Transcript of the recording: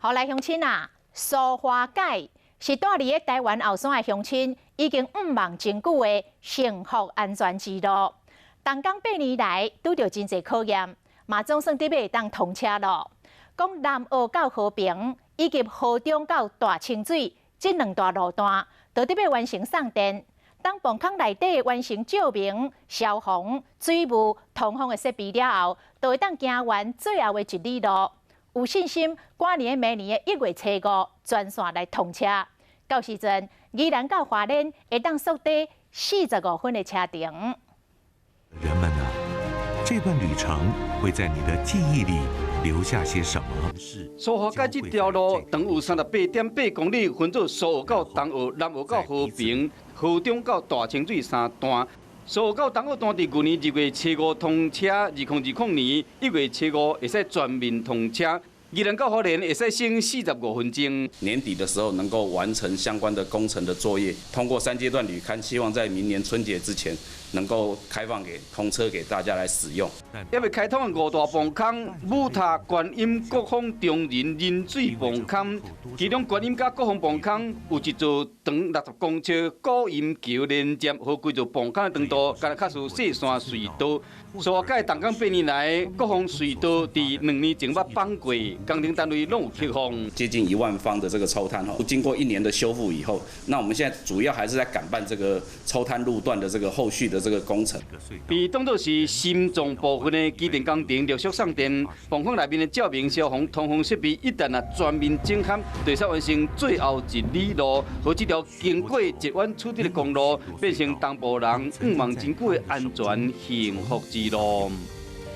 后来乡亲啊，苏花改是住伫台湾后山的乡亲，已经5望真久的幸福安全之路。东港8年来拄着真侪考验，嘛总算得要当通车咯。讲南澳到和平，以及河中到大清水这2段路段，都得要完成送电。当泵坑内底完成照明、消防、水务、通风的设备了后，就会当行完最后的一里路。有信心，赶年明年的1月初5全线来通车。到时阵，宜兰到花莲会当缩短45分的车程。人们啊，这段旅程会在你的记忆里留下些什么？苏花改这条路长有38.8公里，分做苏澳到东澳、南澳到和平、河中到大清水3段。苏澳到东澳段伫去年2月初5通车，2020年1月初5会使全面通车。宜兰到花莲会使省45分钟。年底的时候能够完成相关的工程的作业，通过3阶段旅勘，希望在明年春节之前能够开放给通车给大家来使用。还未开通的5大泵坑：武塔、观音、国风、中仁、仁水泵坑。其中观音甲国风泵坑有一座长60公尺古音桥连接，和规座泵坑的长度，敢若较属细线隧道。苏花改东港8年来，国风隧道伫2年前捌崩过，工程单位拢有克服。接近1万方的这个抽滩哦，经过1年的修复以后，那我们现在主要还是在赶办这个抽滩路段的这个后续的这个工程。被当作是心脏部分的机电工程陆续送电，泵坑内面的照明、消防、通风设备一旦全面整合，就会完成最后一里路，和这条经过1湾处理的公路，变成东部人5望真久的安全幸福之路。